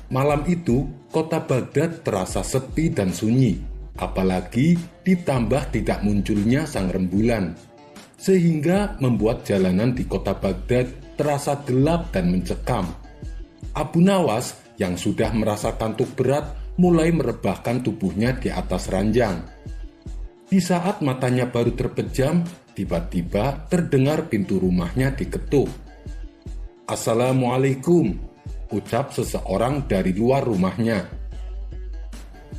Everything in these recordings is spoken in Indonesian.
Malam itu, kota Baghdad terasa sepi dan sunyi, apalagi ditambah tidak munculnya sang rembulan, sehingga membuat jalanan di kota Baghdad terasa gelap dan mencekam. Abu Nawas yang sudah merasa kantuk berat mulai merebahkan tubuhnya di atas ranjang. Di saat matanya baru terpejam, tiba-tiba terdengar pintu rumahnya diketuk. "Assalamualaikum," ucap seseorang dari luar rumahnya.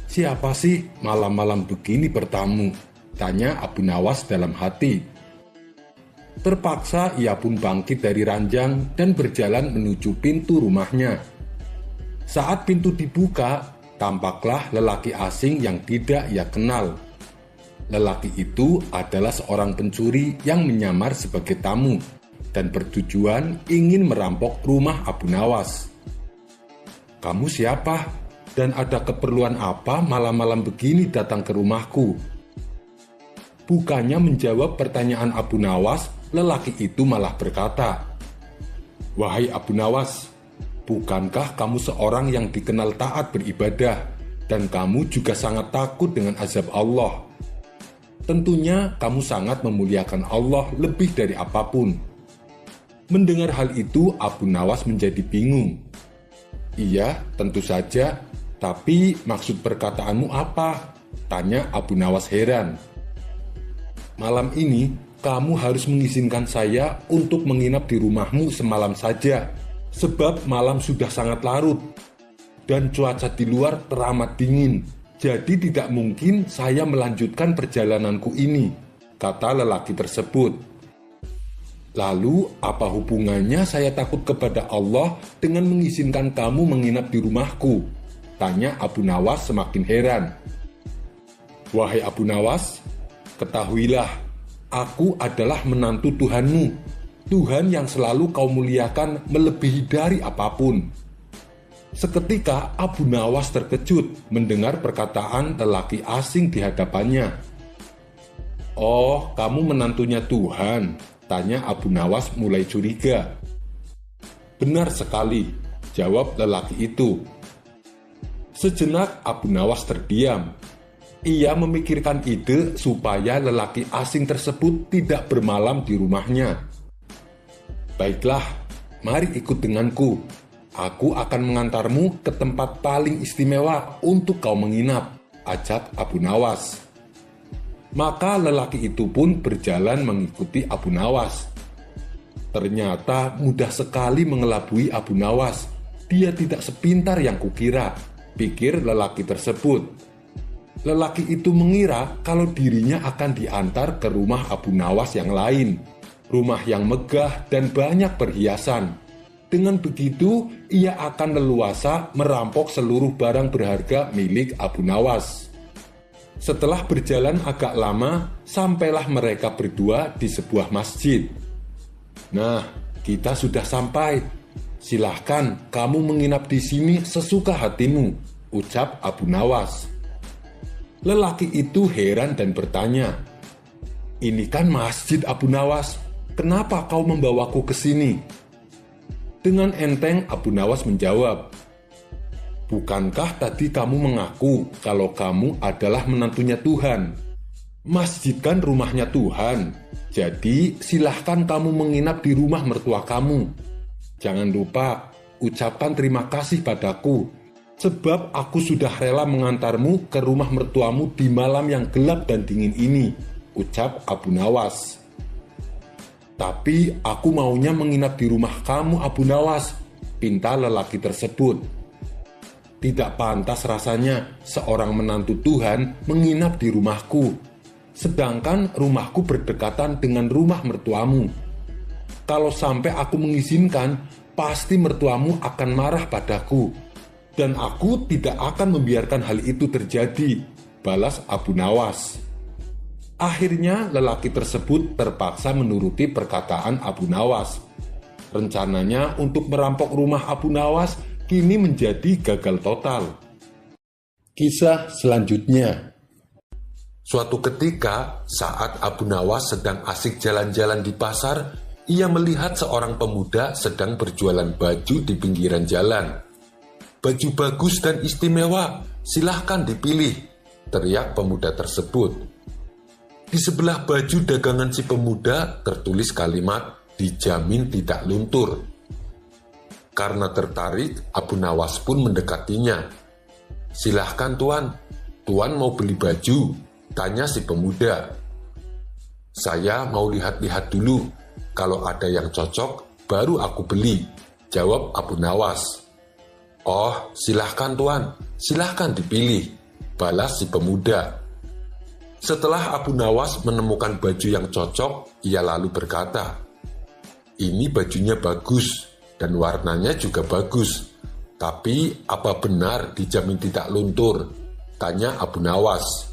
"Siapa sih malam-malam begini bertamu?" tanya Abu Nawas dalam hati. Terpaksa ia pun bangkit dari ranjang dan berjalan menuju pintu rumahnya. Saat pintu dibuka, tampaklah lelaki asing yang tidak ia kenal. Lelaki itu adalah seorang pencuri yang menyamar sebagai tamu dan bertujuan ingin merampok rumah Abu Nawas. "Kamu siapa? Dan ada keperluan apa malam-malam begini datang ke rumahku?" Bukannya menjawab pertanyaan Abu Nawas, lelaki itu malah berkata, "Wahai Abu Nawas, bukankah kamu seorang yang dikenal taat beribadah dan kamu juga sangat takut dengan azab Allah? Tentunya kamu sangat memuliakan Allah lebih dari apapun." Mendengar hal itu, Abu Nawas menjadi bingung. "Iya, tentu saja, tapi maksud perkataanmu apa?" tanya Abu Nawas heran. "Malam ini, kamu harus mengizinkan saya untuk menginap di rumahmu semalam saja, sebab malam sudah sangat larut, dan cuaca di luar teramat dingin, jadi tidak mungkin saya melanjutkan perjalananku ini," kata lelaki tersebut. "Lalu, apa hubungannya saya takut kepada Allah dengan mengizinkan kamu menginap di rumahku?" tanya Abu Nawas semakin heran. "Wahai Abu Nawas, ketahuilah, aku adalah menantu Tuhanmu, Tuhan yang selalu kau muliakan melebihi dari apapun." Seketika Abu Nawas terkejut mendengar perkataan lelaki asing di hadapannya. "Oh, kamu menantunya Tuhan?" tanya Abu Nawas mulai curiga. "Benar sekali," jawab lelaki itu. Sejenak Abu Nawas terdiam. Ia memikirkan ide supaya lelaki asing tersebut tidak bermalam di rumahnya. "Baiklah, mari ikut denganku. Aku akan mengantarmu ke tempat paling istimewa untuk kau menginap," ajak Abu Nawas. Maka lelaki itu pun berjalan mengikuti Abu Nawas. Ternyata mudah sekali mengelabui Abu Nawas. Dia tidak sepintar yang kukira, pikir lelaki tersebut. Lelaki itu mengira kalau dirinya akan diantar ke rumah Abu Nawas yang lain, rumah yang megah dan banyak perhiasan. Dengan begitu, ia akan leluasa merampok seluruh barang berharga milik Abu Nawas. Setelah berjalan agak lama, sampailah mereka berdua di sebuah masjid. "Nah, kita sudah sampai. Silahkan kamu menginap di sini sesuka hatimu," ucap Abu Nawas. Lelaki itu heran dan bertanya, "Ini kan masjid Abu Nawas, kenapa kau membawaku ke sini?" Dengan enteng Abu Nawas menjawab, "Bukankah tadi kamu mengaku kalau kamu adalah menantunya Tuhan? Masjid kan rumahnya Tuhan, jadi silahkan kamu menginap di rumah mertua kamu. Jangan lupa ucapkan terima kasih padaku, sebab aku sudah rela mengantarmu ke rumah mertuamu di malam yang gelap dan dingin ini," ucap Abu Nawas. "Tapi aku maunya menginap di rumah kamu, Abu Nawas," pinta lelaki tersebut. "Tidak pantas rasanya seorang menantu Tuhan menginap di rumahku, sedangkan rumahku berdekatan dengan rumah mertuamu. Kalau sampai aku mengizinkan, pasti mertuamu akan marah padaku, dan aku tidak akan membiarkan hal itu terjadi," balas Abu Nawas. Akhirnya lelaki tersebut terpaksa menuruti perkataan Abu Nawas. Rencananya untuk merampok rumah Abu Nawas kini menjadi gagal total. Kisah selanjutnya. Suatu ketika, saat Abu Nawas sedang asik jalan-jalan di pasar, ia melihat seorang pemuda sedang berjualan baju di pinggiran jalan. Baju bagus dan istimewa, silahkan dipilih, teriak pemuda tersebut. Di sebelah baju dagangan si pemuda tertulis kalimat dijamin tidak luntur. Karena tertarik, Abu Nawas pun mendekatinya. Silahkan tuan, tuan mau beli baju? Tanya si pemuda. Saya mau lihat-lihat dulu, kalau ada yang cocok baru aku beli, jawab Abu Nawas. Oh, silahkan tuan, silahkan dipilih, balas si pemuda. Setelah Abu Nawas menemukan baju yang cocok, ia lalu berkata, ini bajunya bagus dan warnanya juga bagus, tapi apa benar dijamin tidak luntur? Tanya Abu Nawas.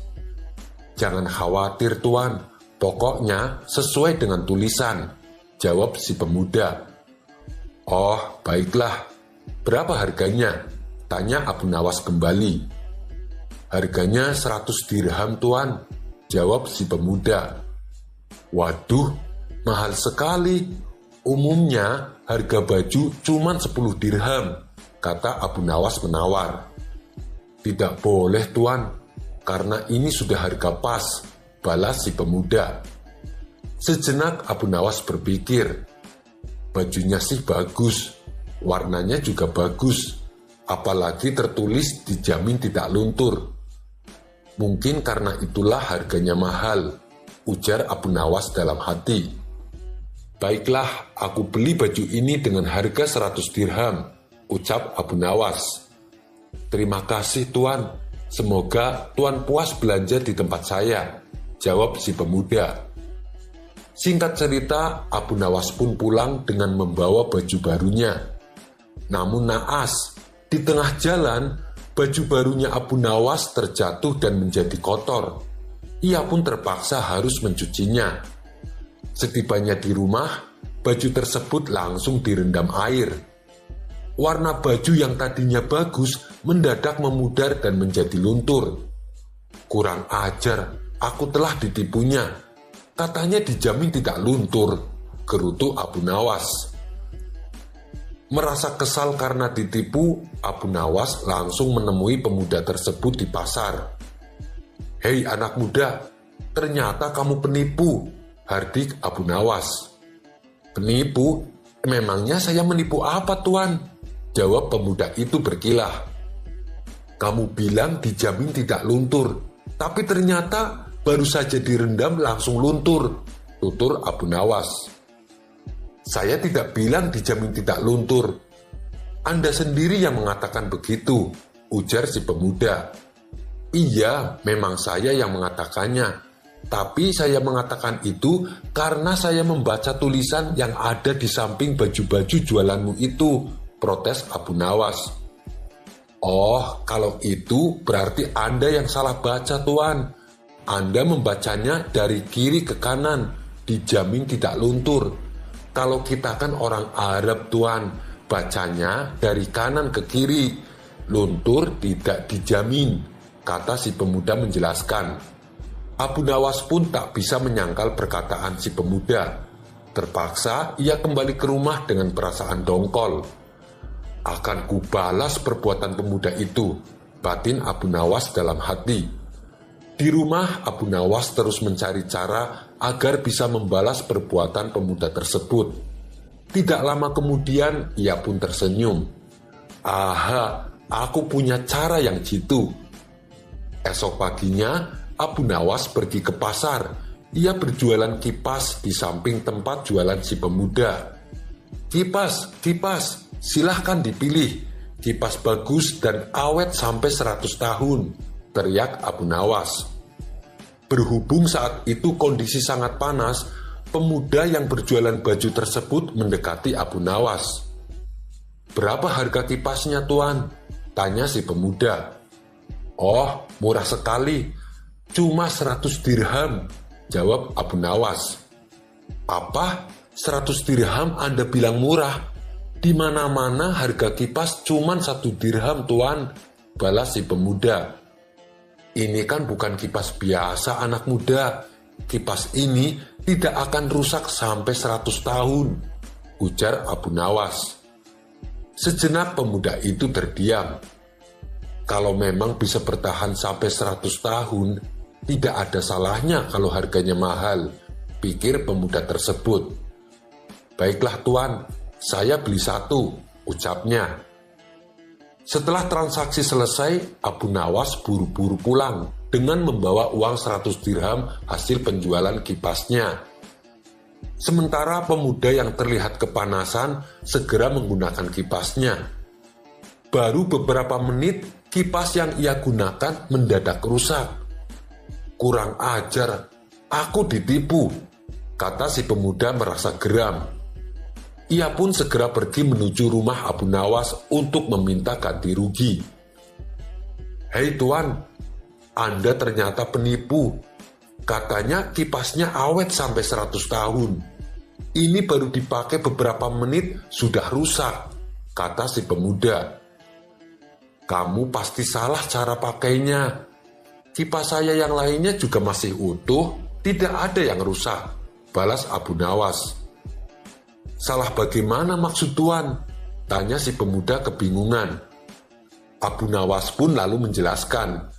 Jangan khawatir tuan, pokoknya sesuai dengan tulisan, jawab si pemuda. Oh, baiklah. Berapa harganya? Tanya Abu Nawas kembali. Harganya 100 dirham tuan, jawab si pemuda. Waduh, mahal sekali. Umumnya harga baju cuma 10 dirham, kata Abu Nawas menawar. Tidak boleh tuan, karena ini sudah harga pas, balas si pemuda. Sejenak Abu Nawas berpikir, bajunya sih bagus, warnanya juga bagus, apalagi tertulis dijamin tidak luntur. Mungkin karena itulah harganya mahal, ujar Abu Nawas dalam hati. Baiklah, aku beli baju ini dengan harga 100 dirham, ucap Abu Nawas. Terima kasih tuan, semoga tuan puas belanja di tempat saya, jawab si pemuda. Singkat cerita, Abu Nawas pun pulang dengan membawa baju barunya. Namun naas, di tengah jalan, baju barunya Abu Nawas terjatuh dan menjadi kotor. Ia pun terpaksa harus mencucinya. Setibanya di rumah, baju tersebut langsung direndam air. Warna baju yang tadinya bagus mendadak memudar dan menjadi luntur. Kurang ajar, aku telah ditipunya. Katanya dijamin tidak luntur, gerutu Abu Nawas. Merasa kesal karena ditipu, Abu Nawas langsung menemui pemuda tersebut di pasar. Hei anak muda, ternyata kamu penipu, hardik Abu Nawas. Penipu? Memangnya saya menipu apa tuan? Jawab pemuda itu berkilah. Kamu bilang dijamin tidak luntur, tapi ternyata baru saja direndam langsung luntur, tutur Abu Nawas. Saya tidak bilang dijamin tidak luntur. Anda sendiri yang mengatakan begitu, ujar si pemuda. Iya, memang saya yang mengatakannya. Tapi saya mengatakan itu karena saya membaca tulisan yang ada di samping baju-baju jualanmu itu, protes Abu Nawas. Oh, kalau itu berarti Anda yang salah baca tuan. Anda membacanya dari kiri ke kanan, dijamin tidak luntur. Kalau kita kan orang Arab tuan, bacanya dari kanan ke kiri, luntur tidak dijamin, kata si pemuda menjelaskan. Abu Nawas pun tak bisa menyangkal perkataan si pemuda. Terpaksa ia kembali ke rumah dengan perasaan dongkol. Akan kubalas perbuatan pemuda itu, batin Abu Nawas dalam hati. Di rumah, Abu Nawas terus mencari cara agar bisa membalas perbuatan pemuda tersebut. Tidak lama kemudian, ia pun tersenyum. Aha, aku punya cara yang jitu. Esok paginya, Abu Nawas pergi ke pasar. Ia berjualan kipas di samping tempat jualan si pemuda. Kipas, kipas, silahkan dipilih. Kipas bagus dan awet sampai 100 tahun, teriak Abu Nawas. Berhubung saat itu kondisi sangat panas, pemuda yang berjualan baju tersebut mendekati Abu Nawas. Berapa harga kipasnya tuan? Tanya si pemuda. Oh, murah sekali. Cuma 100 dirham, jawab Abu Nawas. Apa? 100 dirham Anda bilang murah? Di mana-mana harga kipas cuma 1 dirham tuan, balas si pemuda. Ini kan bukan kipas biasa anak muda. Kipas ini tidak akan rusak sampai 100 tahun, ujar Abu Nawas. Sejenak pemuda itu terdiam. Kalau memang bisa bertahan sampai 100 tahun, tidak ada salahnya kalau harganya mahal, pikir pemuda tersebut. Baiklah tuan, saya beli 1, ucapnya. Setelah transaksi selesai, Abu Nawas buru-buru pulang dengan membawa uang 100 dirham hasil penjualan kipasnya. Sementara pemuda yang terlihat kepanasan segera menggunakan kipasnya. Baru beberapa menit, kipas yang ia gunakan mendadak rusak. Kurang ajar, aku ditipu, kata si pemuda merasa geram. Ia pun segera pergi menuju rumah Abu Nawas untuk meminta ganti rugi. Hei tuan, Anda ternyata penipu. Katanya kipasnya awet sampai 100 tahun. Ini baru dipakai beberapa menit sudah rusak, kata si pemuda. Kamu pasti salah cara pakainya. Kipas saya yang lainnya juga masih utuh, tidak ada yang rusak, balas Abu Nawas. Salah bagaimana maksud tuan? Tanya si pemuda kebingungan. Abu Nawas pun lalu menjelaskan,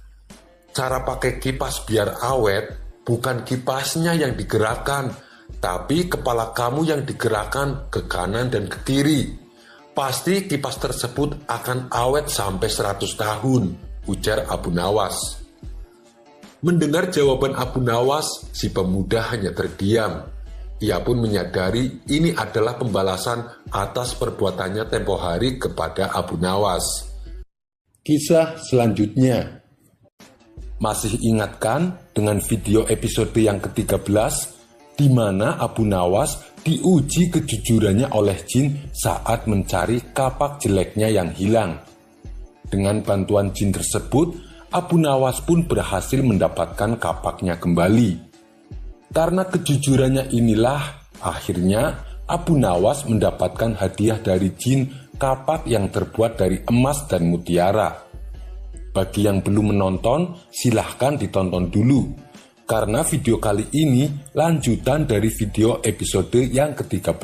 cara pakai kipas biar awet bukan kipasnya yang digerakkan, tapi kepala kamu yang digerakkan ke kanan dan ke kiri. Pasti kipas tersebut akan awet sampai 100 tahun, ujar Abu Nawas. Mendengar jawaban Abu Nawas, si pemuda hanya terdiam. Ia pun menyadari ini adalah pembalasan atas perbuatannya tempo hari kepada Abu Nawas. Kisah selanjutnya. Masih ingatkan dengan video episode yang ke-13 di mana Abu Nawas diuji kejujurannya oleh jin saat mencari kapak jeleknya yang hilang. Dengan bantuan jin tersebut, Abu Nawas pun berhasil mendapatkan kapaknya kembali. Karena kejujurannya inilah, akhirnya Abu Nawas mendapatkan hadiah dari jin kapak yang terbuat dari emas dan mutiara. Bagi yang belum menonton, silahkan ditonton dulu. Karena video kali ini lanjutan dari video episode yang ke-13.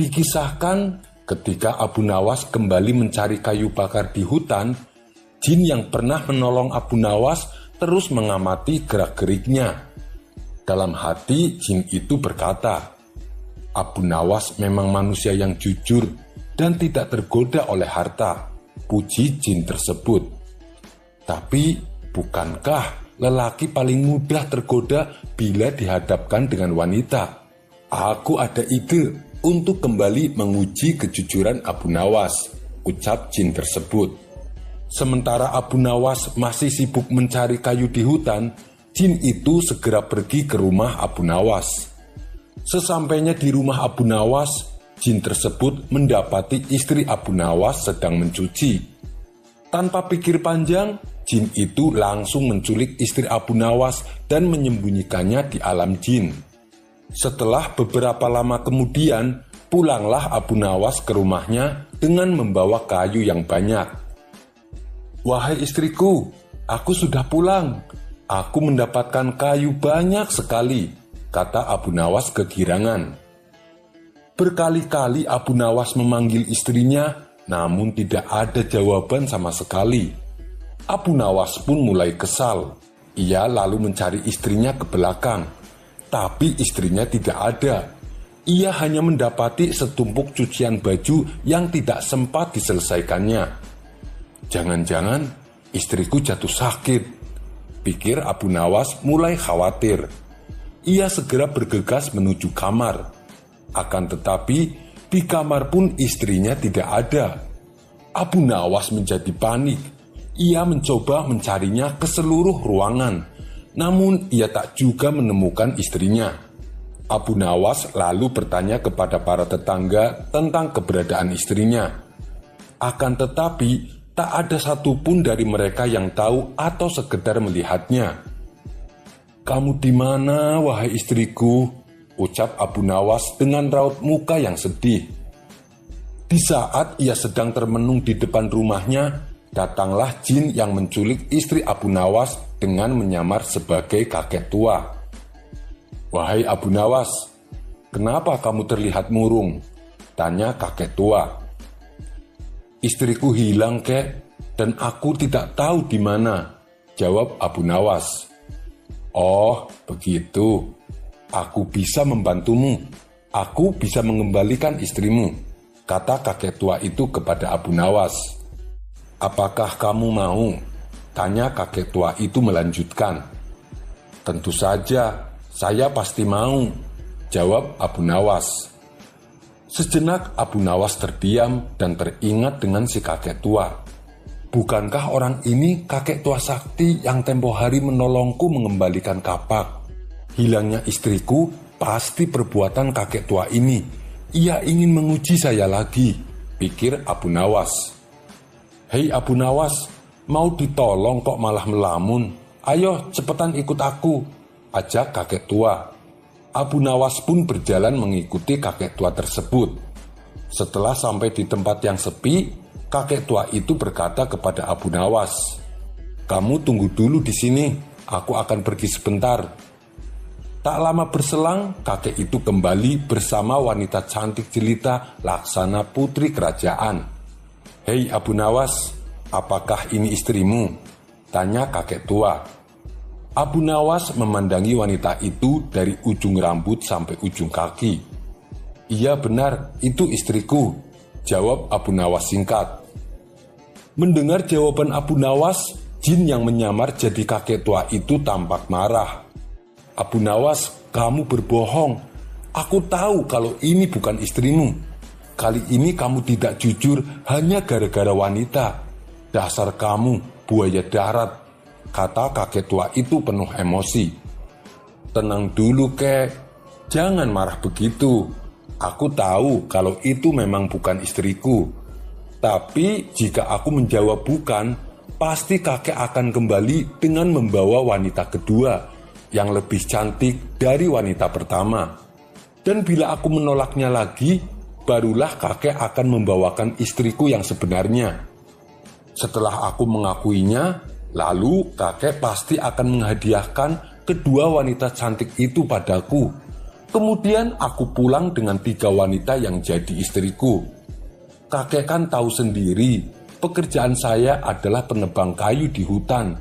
Dikisahkan ketika Abu Nawas kembali mencari kayu bakar di hutan, jin yang pernah menolong Abu Nawas terus mengamati gerak-geriknya. Dalam hati, jin itu berkata, Abu Nawas memang manusia yang jujur dan tidak tergoda oleh harta, puji jin tersebut. Tapi, bukankah lelaki paling mudah tergoda bila dihadapkan dengan wanita? Aku ada ide untuk kembali menguji kejujuran Abu Nawas, ucap jin tersebut. Sementara Abu Nawas masih sibuk mencari kayu di hutan, jin itu segera pergi ke rumah Abu Nawas. Sesampainya di rumah Abu Nawas, jin tersebut mendapati istri Abu Nawas sedang mencuci. Tanpa pikir panjang, jin itu langsung menculik istri Abu Nawas dan menyembunyikannya di alam jin. Setelah beberapa lama kemudian, pulanglah Abu Nawas ke rumahnya dengan membawa kayu yang banyak. Wahai istriku, aku sudah pulang. Aku mendapatkan kayu banyak sekali, kata Abu Nawas kegirangan. Berkali-kali Abu Nawas memanggil istrinya, namun tidak ada jawaban sama sekali. Abu Nawas pun mulai kesal. Ia lalu mencari istrinya ke belakang, tapi istrinya tidak ada. Ia hanya mendapati setumpuk cucian baju yang tidak sempat diselesaikannya. Jangan-jangan istriku jatuh sakit, pikir Abu Nawas mulai khawatir. Ia segera bergegas menuju kamar. Akan tetapi, di kamar pun istrinya tidak ada. Abu Nawas menjadi panik. Ia mencoba mencarinya ke seluruh ruangan. Namun, ia tak juga menemukan istrinya. Abu Nawas lalu bertanya kepada para tetangga tentang keberadaan istrinya. Akan tetapi, tak ada satupun dari mereka yang tahu atau sekedar melihatnya. Kamu di mana, wahai istriku? Ucap Abu Nawas dengan raut muka yang sedih. Di saat ia sedang termenung di depan rumahnya, datanglah jin yang menculik istri Abu Nawas dengan menyamar sebagai kakek tua. Wahai Abu Nawas, kenapa kamu terlihat murung? Tanya kakek tua. Istriku hilang, kek, dan aku tidak tahu di mana, jawab Abu Nawas. Oh, begitu. Aku bisa membantumu. Aku bisa mengembalikan istrimu, kata kakek tua itu kepada Abu Nawas. Apakah kamu mau? Tanya kakek tua itu melanjutkan. Tentu saja, saya pasti mau, jawab Abu Nawas. Sejenak Abu Nawas terdiam dan teringat dengan si kakek tua. Bukankah orang ini kakek tua sakti yang tempo hari menolongku mengembalikan kapak? Hilangnya istriku pasti perbuatan kakek tua ini. Ia ingin menguji saya lagi, pikir Abu Nawas. Hei Abu Nawas, mau ditolong kok malah melamun? Ayo cepetan ikut aku, ajak kakek tua. Abu Nawas pun berjalan mengikuti kakek tua tersebut. Setelah sampai di tempat yang sepi, kakek tua itu berkata kepada Abu Nawas, "Kamu tunggu dulu di sini, aku akan pergi sebentar." Tak lama berselang, kakek itu kembali bersama wanita cantik jelita Laksana putri kerajaan. "Hei Abu Nawas, apakah ini istrimu?" tanya kakek tua. Abu Nawas memandangi wanita itu dari ujung rambut sampai ujung kaki. "Iya benar, itu istriku," jawab Abu Nawas singkat. Mendengar jawaban Abu Nawas, jin yang menyamar jadi kakek tua itu tampak marah. "Abu Nawas, kamu berbohong. Aku tahu kalau ini bukan istrimu. Kali ini kamu tidak jujur hanya gara-gara wanita. Dasar kamu, buaya darat," kata kakek tua itu penuh emosi. "Tenang dulu, kek. Jangan marah begitu. Aku tahu kalau itu memang bukan istriku. Tapi jika aku menjawab bukan, pasti kakek akan kembali dengan membawa wanita kedua yang lebih cantik dari wanita pertama. Dan bila aku menolaknya lagi, barulah kakek akan membawakan istriku yang sebenarnya. Setelah aku mengakuinya, lalu kakek pasti akan menghadiahkan kedua wanita cantik itu padaku. Kemudian aku pulang dengan 3 wanita yang jadi istriku. Kakek kan tahu sendiri, pekerjaan saya adalah penebang kayu di hutan.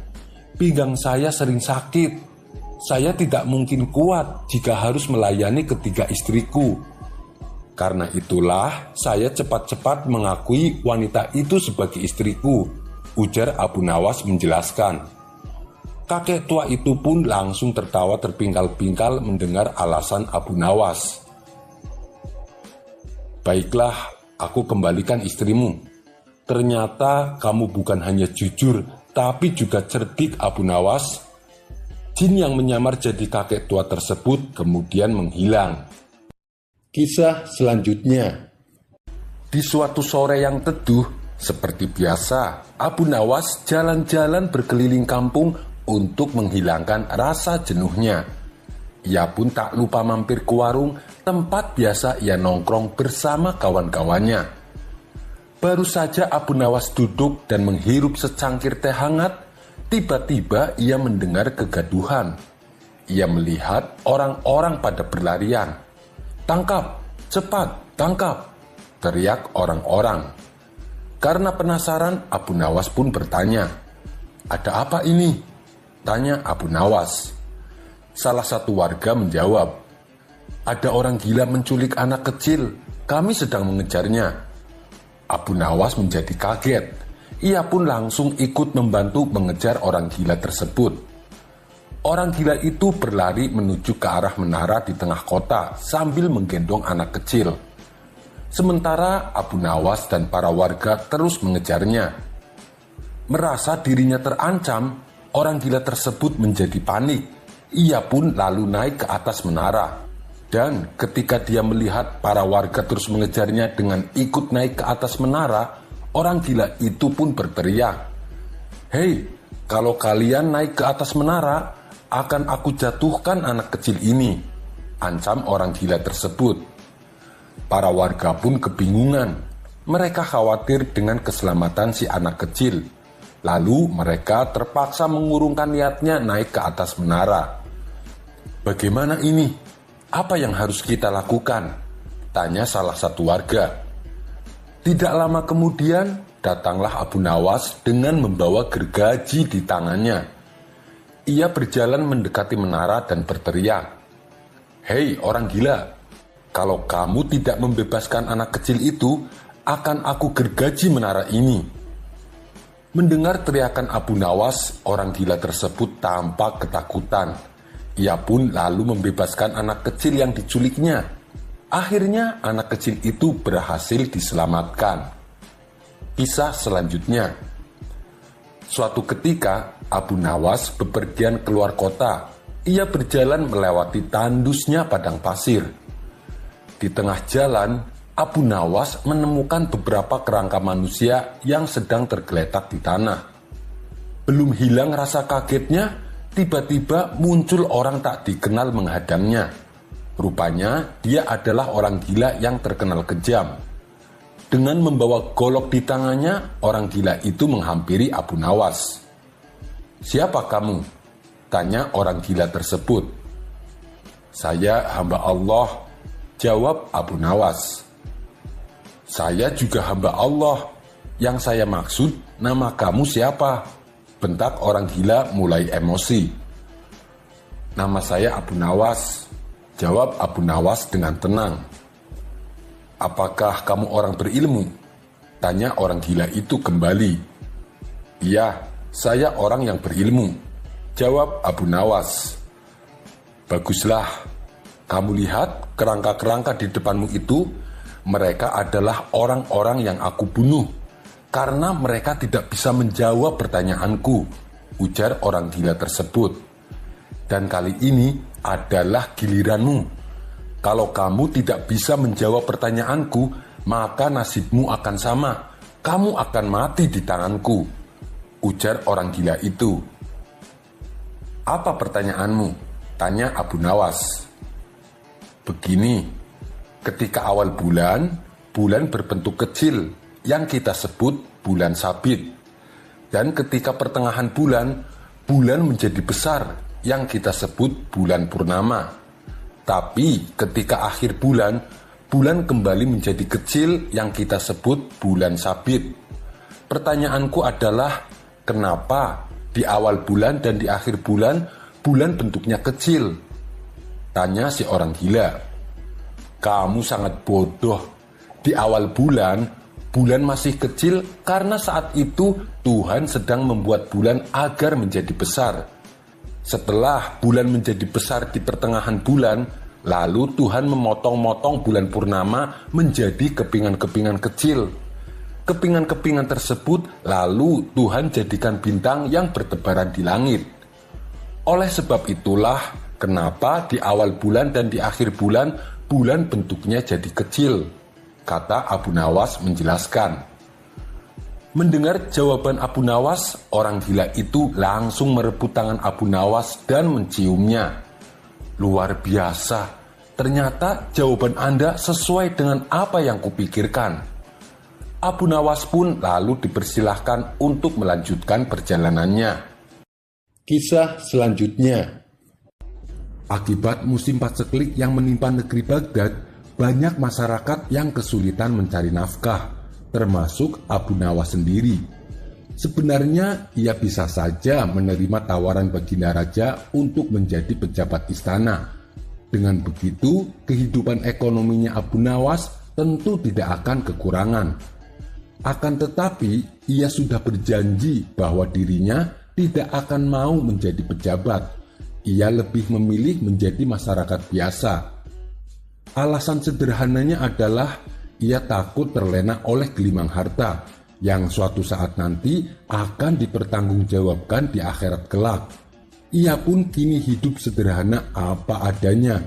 Pinggang saya sering sakit. Saya tidak mungkin kuat jika harus melayani ketiga istriku. Karena itulah saya cepat-cepat mengakui wanita itu sebagai istriku," ujar Abu Nawas menjelaskan. Kakek tua itu pun langsung tertawa terpingkal-pingkal mendengar alasan Abu Nawas. "Baiklah, aku kembalikan istrimu. Ternyata kamu bukan hanya jujur, tapi juga cerdik, Abu Nawas." Jin yang menyamar jadi kakek tua tersebut kemudian menghilang. Kisah selanjutnya. Di suatu sore yang teduh, seperti biasa, Abu Nawas jalan-jalan berkeliling kampung untuk menghilangkan rasa jenuhnya. Ia pun tak lupa mampir ke warung tempat biasa ia nongkrong bersama kawan-kawannya. Baru saja Abu Nawas duduk dan menghirup secangkir teh hangat, tiba-tiba ia mendengar kegaduhan. Ia melihat orang-orang pada berlarian. "Tangkap, cepat, tangkap!" teriak orang-orang. Karena penasaran, Abu Nawas pun bertanya, "Ada apa ini?" tanya Abu Nawas. Salah satu warga menjawab, "Ada orang gila menculik anak kecil, kami sedang mengejarnya." Abu Nawas menjadi kaget. Ia pun langsung ikut membantu mengejar orang gila tersebut. Orang gila itu berlari menuju ke arah menara di tengah kota sambil menggendong anak kecil. Sementara Abu Nawas dan para warga terus mengejarnya. Merasa dirinya terancam, orang gila tersebut menjadi panik. Ia pun lalu naik ke atas menara. Dan ketika dia melihat para warga terus mengejarnya dengan ikut naik ke atas menara, orang gila itu pun berteriak, "Hei, kalau kalian naik ke atas menara, akan aku jatuhkan anak kecil ini," ancam orang gila tersebut. Para warga pun kebingungan. Mereka khawatir dengan keselamatan si anak kecil. Lalu mereka terpaksa mengurungkan niatnya naik ke atas menara. "Bagaimana ini? Apa yang harus kita lakukan?" tanya salah satu warga. Tidak lama kemudian, datanglah Abu Nawas dengan membawa gergaji di tangannya. Ia berjalan mendekati menara dan berteriak, "Hei orang gila, kalau kamu tidak membebaskan anak kecil itu, akan aku gergaji menara ini." Mendengar teriakan Abu Nawas, orang gila tersebut tampak ketakutan. Ia pun lalu membebaskan anak kecil yang diculiknya. Akhirnya anak kecil itu berhasil diselamatkan. Kisah selanjutnya. Suatu ketika, Abu Nawas bepergian keluar kota. Ia berjalan melewati tandusnya padang pasir. Di tengah jalan, Abu Nawas menemukan beberapa kerangka manusia yang sedang tergeletak di tanah. Belum hilang rasa kagetnya, tiba-tiba muncul orang tak dikenal menghadangnya. Rupanya dia adalah orang gila yang terkenal kejam. Dengan membawa golok di tangannya, orang gila itu menghampiri Abu Nawas. "Siapa kamu?" tanya orang gila tersebut. "Saya hamba Allah," jawab Abu Nawas. "Saya juga hamba Allah. Yang saya maksud, nama kamu siapa?" bentak orang gila mulai emosi. "Nama saya Abu Nawas," jawab Abu Nawas dengan tenang. "Apakah kamu orang berilmu?" tanya orang gila itu kembali. "Iya, saya orang yang berilmu," jawab Abu Nawas. "Baguslah, kamu lihat kerangka-kerangka di depanmu itu, mereka adalah orang-orang yang aku bunuh, karena mereka tidak bisa menjawab pertanyaanku," ujar orang gila tersebut. "Dan kali ini adalah giliranmu. Kalau kamu tidak bisa menjawab pertanyaanku, maka nasibmu akan sama. Kamu akan mati di tanganku," ujar orang gila itu. "Apa pertanyaanmu?" tanya Abu Nawas. "Begini, ketika awal bulan, bulan berbentuk kecil yang kita sebut bulan sabit. Dan ketika pertengahan bulan, bulan menjadi besar yang kita sebut bulan purnama. Tapi ketika akhir bulan, bulan kembali menjadi kecil yang kita sebut bulan sabit. Pertanyaanku adalah, kenapa di awal bulan dan di akhir bulan, bulan bentuknya kecil?" tanya si orang gila. "Kamu sangat bodoh. Di awal bulan, bulan masih kecil karena saat itu Tuhan sedang membuat bulan agar menjadi besar. Setelah bulan menjadi besar di pertengahan bulan, lalu Tuhan memotong-motong bulan purnama menjadi kepingan-kepingan kecil. Kepingan-kepingan tersebut lalu Tuhan jadikan bintang yang bertebaran di langit. Oleh sebab itulah kenapa di awal bulan dan di akhir bulan, bulan bentuknya jadi kecil," kata Abu Nawas menjelaskan. Mendengar jawaban Abu Nawas, orang gila itu langsung merebut tangan Abu Nawas dan menciumnya. "Luar biasa, ternyata jawaban Anda sesuai dengan apa yang kupikirkan." Abu Nawas pun lalu dipersilahkan untuk melanjutkan perjalanannya. Kisah selanjutnya. Akibat musim paceklik yang menimpa negeri Baghdad, banyak masyarakat yang kesulitan mencari nafkah, termasuk Abu Nawas sendiri. Sebenarnya ia bisa saja menerima tawaran baginda raja untuk menjadi pejabat istana. Dengan begitu, kehidupan ekonominya Abu Nawas tentu tidak akan kekurangan. Akan tetapi, ia sudah berjanji bahwa dirinya tidak akan mau menjadi pejabat. Ia lebih memilih menjadi masyarakat biasa. Alasan sederhananya adalah ia takut terlena oleh gelimang harta yang suatu saat nanti akan dipertanggungjawabkan di akhirat kelak. Ia pun kini hidup sederhana apa adanya.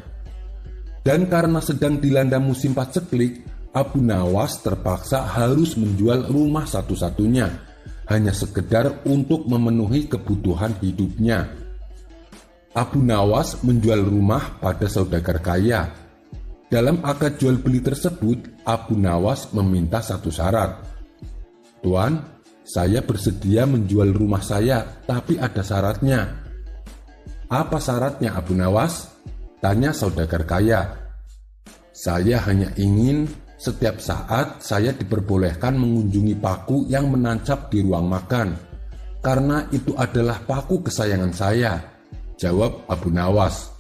Dan karena sedang dilanda musim paceklik, Abu Nawas terpaksa harus menjual rumah satu-satunya, hanya sekedar untuk memenuhi kebutuhan hidupnya. Abu Nawas menjual rumah pada saudagar kaya. Dalam akad jual beli tersebut, Abu Nawas meminta satu syarat. "Tuan, saya bersedia menjual rumah saya, tapi ada syaratnya." "Apa syaratnya, Abu Nawas?" tanya saudagar kaya. "Saya hanya ingin Setiap saat saya diperbolehkan mengunjungi paku yang menancap di ruang makan, karena itu adalah paku kesayangan saya, jawab Abu Nawas.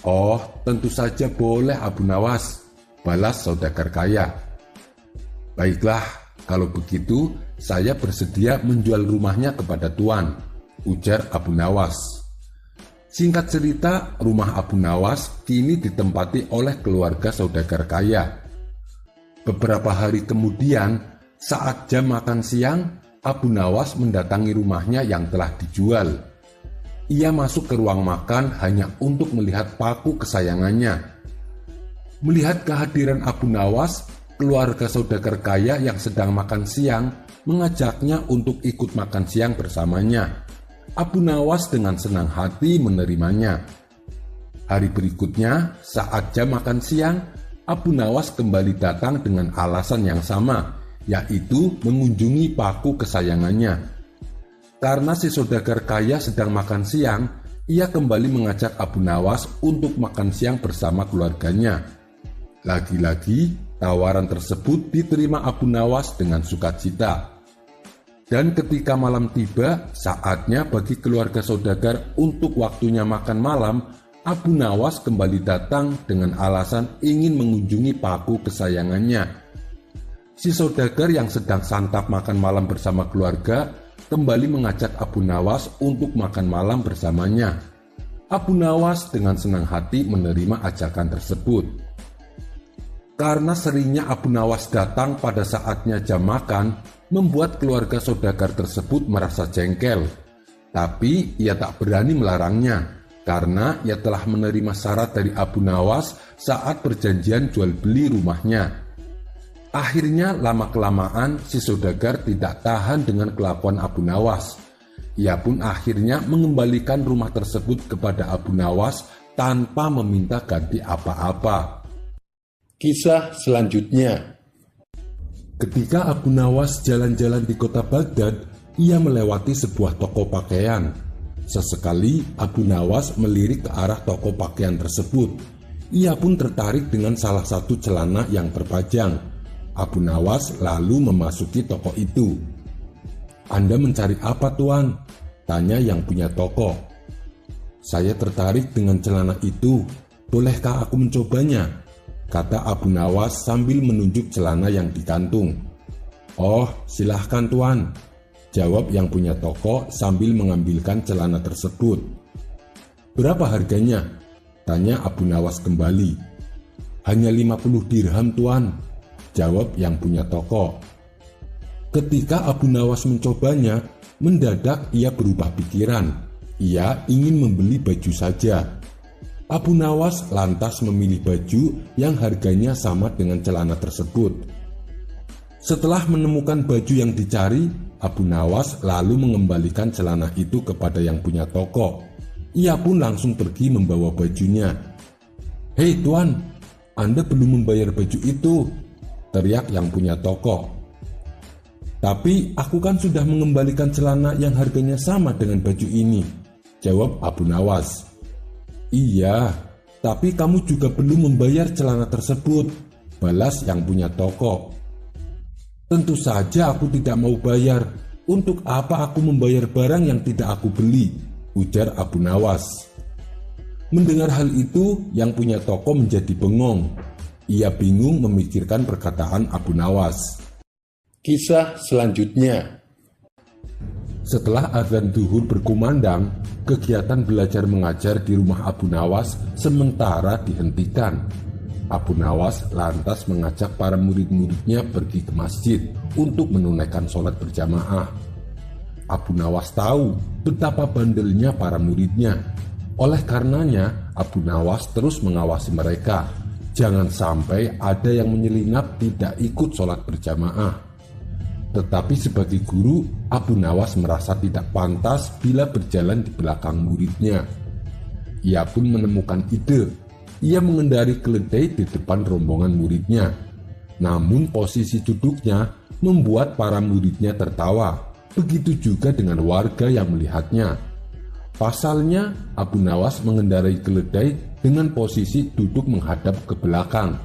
Oh, tentu saja boleh Abu Nawas, balas saudagar kaya. Baiklah, kalau begitu saya bersedia menjual rumahnya kepada Tuan, ujar Abu Nawas. Singkat cerita, rumah Abu Nawas kini ditempati oleh keluarga saudagar kaya. Beberapa hari kemudian, saat jam makan siang, Abu Nawas mendatangi rumahnya yang telah dijual. Ia masuk ke ruang makan hanya untuk melihat paku kesayangannya. Melihat kehadiran Abu Nawas, keluarga saudagar kaya yang sedang makan siang mengajaknya untuk ikut makan siang bersamanya. Abu Nawas dengan senang hati menerimanya. Hari berikutnya, saat jam makan siang, Abu Nawas kembali datang dengan alasan yang sama, yaitu mengunjungi paku kesayangannya. Karena si saudagar kaya sedang makan siang, ia kembali mengajak Abu Nawas untuk makan siang bersama keluarganya. Lagi-lagi, tawaran tersebut diterima Abu Nawas dengan sukacita. Dan ketika malam tiba, saatnya bagi keluarga saudagar untuk waktunya makan malam, Abu Nawas kembali datang dengan alasan ingin mengunjungi paku kesayangannya. Si saudagar yang sedang santap makan malam bersama keluarga kembali mengajak Abu Nawas untuk makan malam bersamanya. Abu Nawas dengan senang hati menerima ajakan tersebut. Karena seringnya Abu Nawas datang pada saatnya jam makan, membuat keluarga saudagar tersebut merasa jengkel. Tapi ia tak berani melarangnya, karena ia telah menerima syarat dari Abu Nawas saat perjanjian jual beli rumahnya. Akhirnya lama-kelamaan si saudagar tidak tahan dengan kelakuan Abu Nawas. Ia pun akhirnya mengembalikan rumah tersebut kepada Abu Nawas tanpa meminta ganti apa-apa. Kisah selanjutnya. Ketika Abu Nawas jalan-jalan di kota Baghdad, ia melewati sebuah toko pakaian. Sesekali Abu Nawas melirik ke arah toko pakaian tersebut. Ia pun tertarik dengan salah satu celana yang terpajang. Abu Nawas lalu memasuki toko itu. "Anda mencari apa, Tuan?" tanya yang punya toko. "Saya tertarik dengan celana itu. Bolehkah aku mencobanya?" kata Abu Nawas sambil menunjuk celana yang digantung. "Oh, silahkan Tuan," jawab yang punya toko sambil mengambilkan celana tersebut. "Berapa harganya?" tanya Abu Nawas kembali. "Hanya 50 dirham Tuan," jawab yang punya toko. Ketika Abu Nawas mencobanya, mendadak ia berubah pikiran. Ia ingin membeli baju saja. Abu Nawas lantas memilih baju yang harganya sama dengan celana tersebut. Setelah menemukan baju yang dicari, Abu Nawas lalu mengembalikan celana itu kepada yang punya toko. Ia pun langsung pergi membawa bajunya. "Hei Tuan, Anda belum membayar baju itu," teriak yang punya toko. "Tapi aku kan sudah mengembalikan celana yang harganya sama dengan baju ini," jawab Abu Nawas. "Iya, tapi kamu juga belum membayar celana tersebut," balas yang punya toko. "Tentu saja aku tidak mau bayar. Untuk apa aku membayar barang yang tidak aku beli?" ujar Abu Nawas. Mendengar hal itu, yang punya toko menjadi bengong. Ia bingung memikirkan perkataan Abu Nawas. Kisah selanjutnya. Setelah azan zuhur berkumandang, kegiatan belajar mengajar di rumah Abu Nawas sementara dihentikan. Abu Nawas lantas mengajak para murid-muridnya pergi ke masjid untuk menunaikan sholat berjamaah. Abu Nawas tahu betapa bandelnya para muridnya. Oleh karenanya, Abu Nawas terus mengawasi mereka. Jangan sampai ada yang menyelinap tidak ikut sholat berjamaah. Tetapi sebagai guru, Abu Nawas merasa tidak pantas bila berjalan di belakang muridnya. Ia pun menemukan ide. Ia mengendarai keledai di depan rombongan muridnya. Namun posisi duduknya membuat para muridnya tertawa. Begitu juga dengan warga yang melihatnya. Pasalnya, Abu Nawas mengendarai keledai dengan posisi duduk menghadap ke belakang.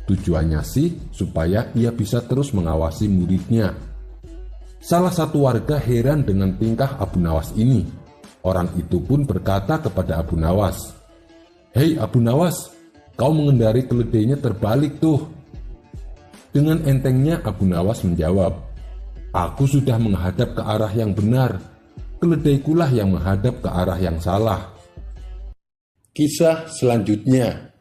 Tujuannya sih supaya ia bisa terus mengawasi muridnya. Salah satu warga heran dengan tingkah Abu Nawas ini. Orang itu pun berkata kepada Abu Nawas, "Hei Abu Nawas, kau mengendarai keledainya terbalik tuh." Dengan entengnya Abu Nawas menjawab, "Aku sudah menghadap ke arah yang benar. Keledaikulah yang menghadap ke arah yang salah." Kisah selanjutnya.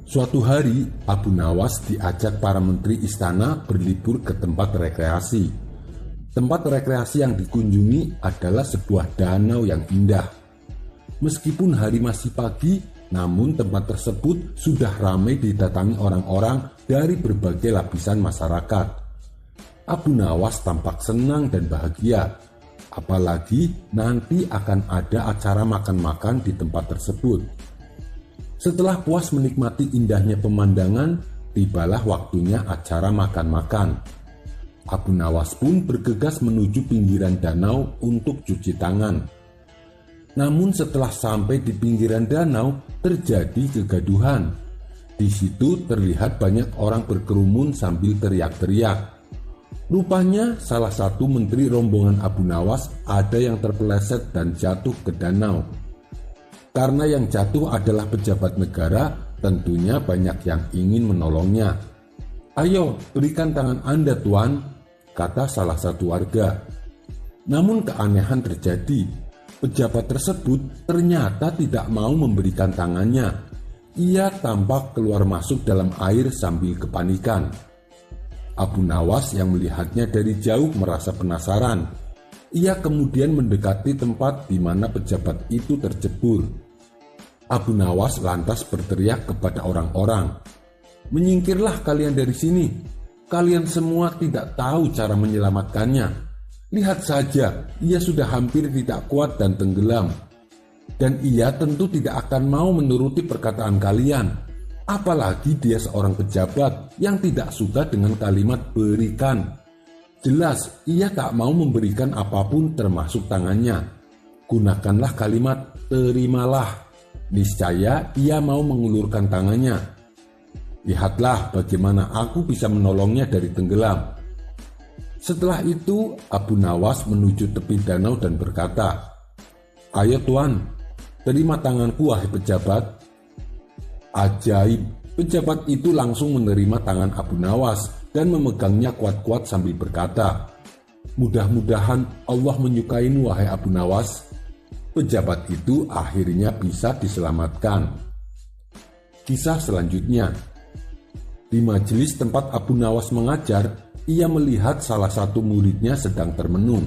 Suatu hari, Abu Nawas diajak para menteri istana berlibur ke tempat rekreasi. Tempat rekreasi yang dikunjungi adalah sebuah danau yang indah. Meskipun hari masih pagi, namun tempat tersebut sudah ramai didatangi orang-orang dari berbagai lapisan masyarakat. Abu Nawas tampak senang dan bahagia, apalagi nanti akan ada acara makan-makan di tempat tersebut. Setelah puas menikmati indahnya pemandangan, tibalah waktunya acara makan-makan. Abu Nawas pun bergegas menuju pinggiran danau untuk cuci tangan. Namun setelah sampai di pinggiran danau, terjadi kegaduhan. Di situ terlihat banyak orang berkerumun sambil teriak-teriak. Rupanya salah satu menteri rombongan Abu Nawas ada yang terpeleset dan jatuh ke danau. Karena yang jatuh adalah pejabat negara, tentunya banyak yang ingin menolongnya. "Ayo, berikan tangan Anda, Tuan," kata salah satu warga. Namun keanehan terjadi. Pejabat tersebut ternyata tidak mau memberikan tangannya. Ia tampak keluar masuk dalam air sambil kepanikan. Abu Nawas yang melihatnya dari jauh merasa penasaran. Ia kemudian mendekati tempat di mana pejabat itu tercebur. Abu Nawas lantas berteriak kepada orang-orang, "Menyingkirlah kalian dari sini. Kalian semua tidak tahu cara menyelamatkannya. Lihat saja, ia sudah hampir tidak kuat dan tenggelam. Dan ia tentu tidak akan mau menuruti perkataan kalian. Apalagi dia seorang pejabat yang tidak suka dengan kalimat berikan. Jelas ia tak mau memberikan apapun termasuk tangannya. Gunakanlah kalimat terimalah. Niscaya ia mau mengulurkan tangannya. Lihatlah bagaimana aku bisa menolongnya dari tenggelam." Setelah itu Abu Nawas menuju tepi danau dan berkata, "Ayo Tuan, terima tanganku wahai pejabat." Ajaib, pejabat itu langsung menerima tangan Abu Nawas dan memegangnya kuat-kuat sambil berkata, "Mudah-mudahan Allah menyukaimu wahai Abu Nawas." Pejabat itu akhirnya bisa diselamatkan. Kisah selanjutnya. Di majelis tempat Abu Nawas mengajar, ia melihat salah satu muridnya sedang termenung.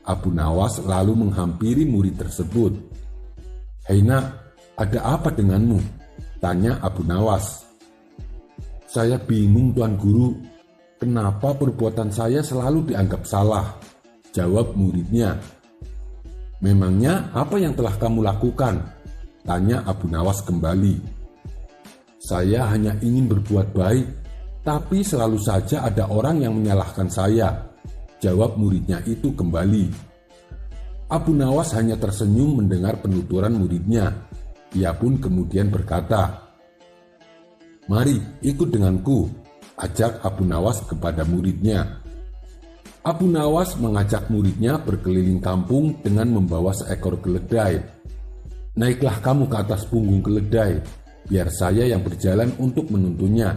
Abu Nawas lalu menghampiri murid tersebut. "Hei nak, ada apa denganmu?" tanya Abu Nawas. "Saya bingung Tuan Guru, kenapa perbuatan saya selalu dianggap salah?" jawab muridnya. "Memangnya apa yang telah kamu lakukan?" tanya Abu Nawas kembali. "Saya hanya ingin berbuat baik, tapi selalu saja ada orang yang menyalahkan saya," jawab muridnya itu kembali. Abu Nawas hanya tersenyum mendengar penuturan muridnya. Ia pun kemudian berkata, "Mari ikut denganku," ajak Abu Nawas kepada muridnya. Abu Nawas mengajak muridnya berkeliling kampung dengan membawa seekor keledai. "Naiklah kamu ke atas punggung keledai, biar saya yang berjalan untuk menuntunnya,"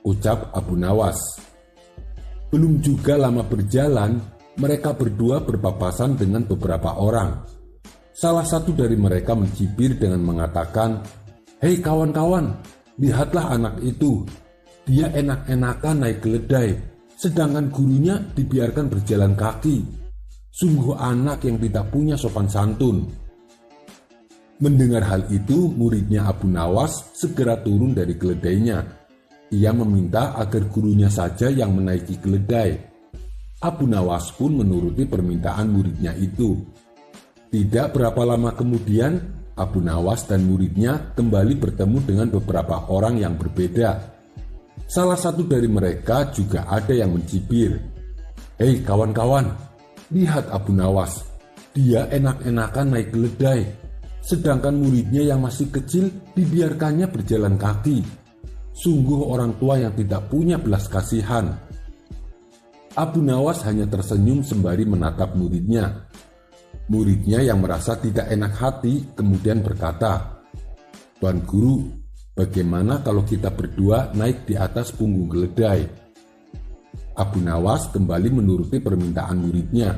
ucap Abu Nawas. Belum juga lama berjalan, mereka berdua berpapasan dengan beberapa orang. Salah satu dari mereka mencibir dengan mengatakan, "Hei kawan-kawan, lihatlah anak itu. Dia enak-enakan naik keledai, sedangkan gurunya dibiarkan berjalan kaki. Sungguh anak yang tidak punya sopan santun." Mendengar hal itu, muridnya Abu Nawas segera turun dari keledainya. Ia meminta agar gurunya saja yang menaiki keledai. Abu Nawas pun menuruti permintaan muridnya itu. Tidak berapa lama kemudian, Abu Nawas dan muridnya kembali bertemu dengan beberapa orang yang berbeda. Salah satu dari mereka juga ada yang mencibir, "Hei kawan-kawan, lihat Abu Nawas. Dia enak-enakan naik keledai, sedangkan muridnya yang masih kecil dibiarkannya berjalan kaki. Sungguh orang tua yang tidak punya belas kasihan. Abu Nawas hanya tersenyum sembari menatap muridnya. Muridnya yang merasa tidak enak hati kemudian berkata, "Tuan Guru, bagaimana kalau kita berdua naik di atas punggung keledai?" Abu Nawas kembali menuruti permintaan muridnya.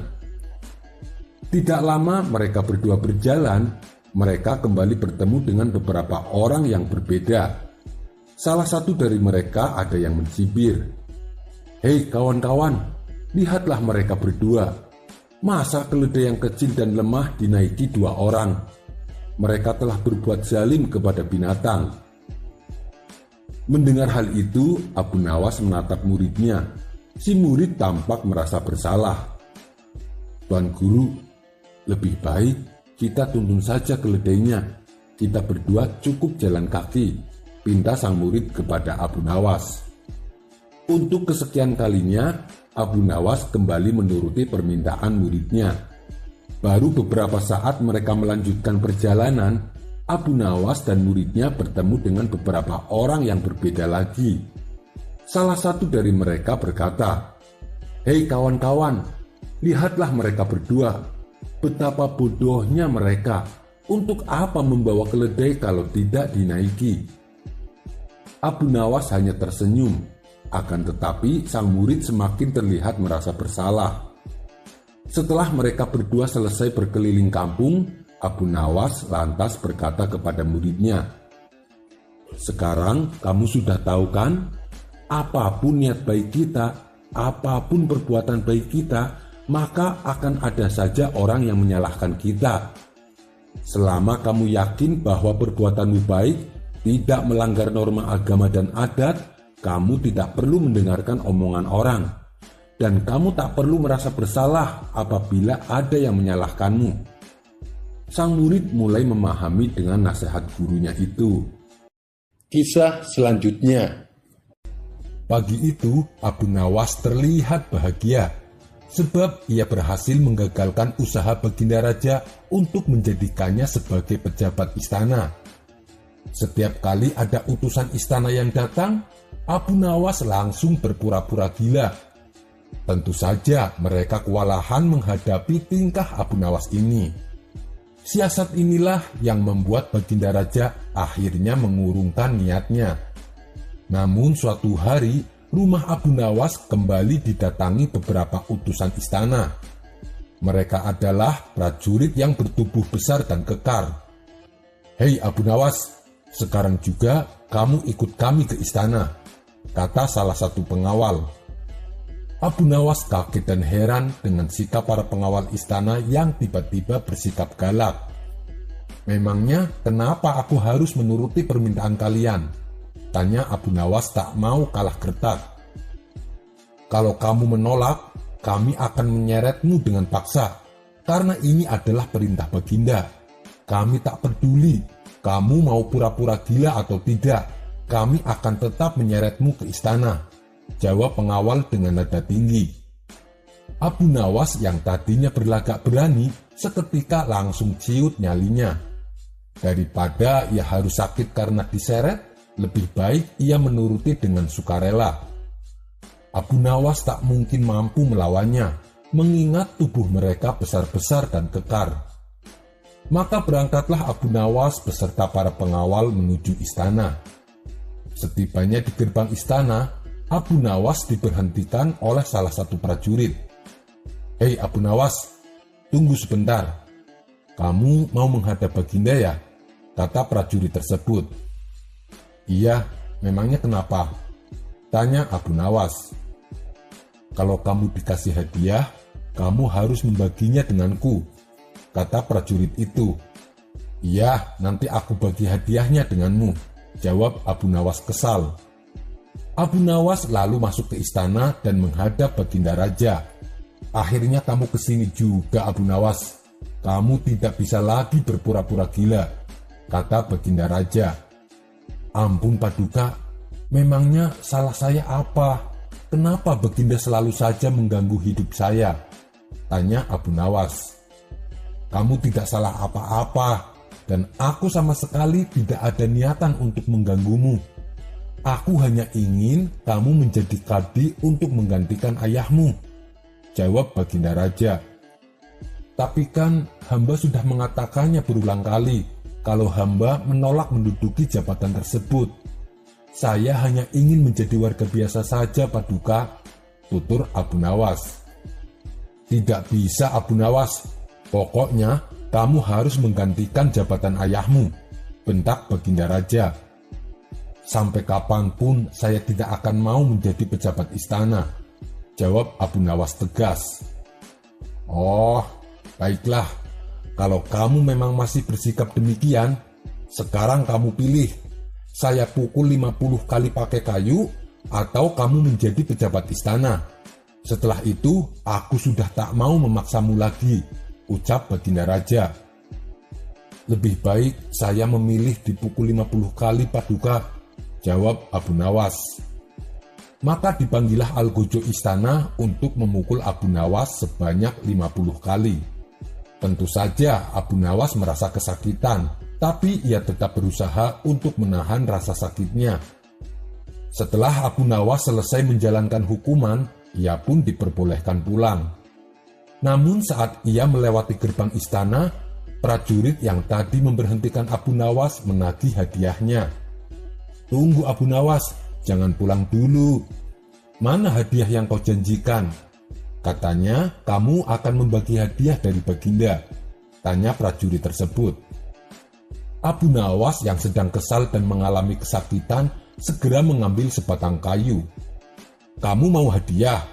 Tidak lama mereka berdua berjalan, mereka kembali bertemu dengan beberapa orang yang berbeda. Salah satu dari mereka ada yang mencibir, "Hei kawan-kawan, lihatlah mereka berdua. Masa keledai yang kecil dan lemah dinaiki dua orang? Mereka telah berbuat zalim kepada binatang." Mendengar hal itu, Abu Nawas menatap muridnya. Si murid tampak merasa bersalah. "Tuan Guru, lebih baik kita tuntun saja keledainya. Kita berdua cukup jalan kaki," pinta sang murid kepada Abu Nawas. Untuk kesekian kalinya, Abu Nawas kembali menuruti permintaan muridnya. Baru beberapa saat mereka melanjutkan perjalanan, Abu Nawas dan muridnya bertemu dengan beberapa orang yang berbeda lagi. Salah satu dari mereka berkata, "Hei kawan-kawan, lihatlah mereka berdua. Betapa bodohnya mereka. Untuk apa membawa keledai kalau tidak dinaiki?" Abu Nawas hanya tersenyum. Akan tetapi sang murid semakin terlihat merasa bersalah. Setelah mereka berdua selesai berkeliling kampung, Abu Nawas lantas berkata kepada muridnya, "Sekarang kamu sudah tahu kan? Apapun niat baik kita, apapun perbuatan baik kita, maka akan ada saja orang yang menyalahkan kita. Selama kamu yakin bahwa perbuatanmu baik, tidak melanggar norma agama dan adat, kamu tidak perlu mendengarkan omongan orang. Dan kamu tak perlu merasa bersalah apabila ada yang menyalahkanmu." Sang murid mulai memahami dengan nasihat gurunya itu. Kisah selanjutnya. Pagi itu, Abu Nawas terlihat bahagia sebab ia berhasil menggagalkan usaha Baginda Raja untuk menjadikannya sebagai pejabat istana. Setiap kali ada utusan istana yang datang, Abu Nawas langsung berpura-pura gila. Tentu saja mereka kewalahan menghadapi tingkah Abu Nawas ini. Siasat inilah yang membuat Baginda Raja akhirnya mengurungkan niatnya. Namun suatu hari, rumah Abu Nawas kembali didatangi beberapa utusan istana. Mereka adalah prajurit yang bertubuh besar dan kekar. "Hei Abu Nawas, sekarang juga kamu ikut kami ke istana," kata salah satu pengawal. Abu Nawas kaget dan heran dengan sikap para pengawal istana yang tiba-tiba bersikap galak. "Memangnya kenapa aku harus menuruti permintaan kalian?" tanya Abu Nawas tak mau kalah gertak. "Kalau kamu menolak, kami akan menyeretmu dengan paksa. Karena ini adalah perintah Baginda. Kami tak peduli kamu mau pura-pura gila atau tidak. Kami akan tetap menyeretmu ke istana," jawab pengawal dengan nada tinggi. Abu Nawas yang tadinya berlagak berani seketika langsung ciut nyalinya. Daripada ia harus sakit karena diseret, lebih baik ia menuruti dengan sukarela. Abu Nawas tak mungkin mampu melawannya, mengingat tubuh mereka besar-besar dan kekar. Maka berangkatlah Abu Nawas beserta para pengawal menuju istana. Setibanya di gerbang istana, Abu Nawas diberhentikan oleh salah satu prajurit. "Hei Abu Nawas, tunggu sebentar. Kamu mau menghadap Baginda ya?" kata prajurit tersebut. "Iya, memangnya kenapa?" tanya Abu Nawas. "Kalau kamu dikasih hadiah, kamu harus membaginya denganku," kata prajurit itu. "Iya, nanti aku bagi hadiahnya denganmu," jawab Abu Nawas kesal. Abu Nawas lalu masuk ke istana dan menghadap Baginda Raja. "Akhirnya kamu kesini juga Abu Nawas. Kamu tidak bisa lagi berpura-pura gila," kata Baginda Raja. "Ampun Paduka, memangnya salah saya apa? Kenapa Baginda selalu saja mengganggu hidup saya?" tanya Abu Nawas. "Kamu tidak salah apa-apa, dan aku sama sekali tidak ada niatan untuk mengganggumu. Aku hanya ingin kamu menjadi kadi untuk menggantikan ayahmu, jawab Baginda Raja. Tapi kan hamba sudah mengatakannya berulang kali kalau hamba menolak menduduki jabatan tersebut. Saya hanya ingin menjadi warga biasa saja, Paduka, tutur Abu Nawas. Tidak bisa, Abu Nawas. Pokoknya kamu harus menggantikan jabatan ayahmu, bentak Baginda Raja. Sampai kapanpun saya tidak akan mau menjadi pejabat istana, jawab Abu Nawas tegas. Oh, baiklah. Kalau kamu memang masih bersikap demikian, sekarang kamu pilih. Saya pukul 50 kali pakai kayu, atau kamu menjadi pejabat istana. Setelah itu, aku sudah tak mau memaksamu lagi, ucap Baginda Raja. Lebih baik saya memilih dipukul 50 kali, Paduka, jawab Abu Nawas. Maka dipanggillah Algojo istana untuk memukul Abu Nawas sebanyak 50 kali. Tentu saja Abu Nawas merasa kesakitan, tapi ia tetap berusaha untuk menahan rasa sakitnya. Setelah Abu Nawas selesai menjalankan hukuman, ia pun diperbolehkan pulang. Namun saat ia melewati gerbang istana, prajurit yang tadi memberhentikan Abu Nawas menagih hadiahnya. Tunggu Abu Nawas, jangan pulang dulu. Mana hadiah yang kau janjikan? Katanya kamu akan membagi hadiah dari Baginda, tanya prajurit tersebut. Abu Nawas yang sedang kesal dan mengalami kesakitan segera mengambil sebatang kayu. Kamu mau hadiah?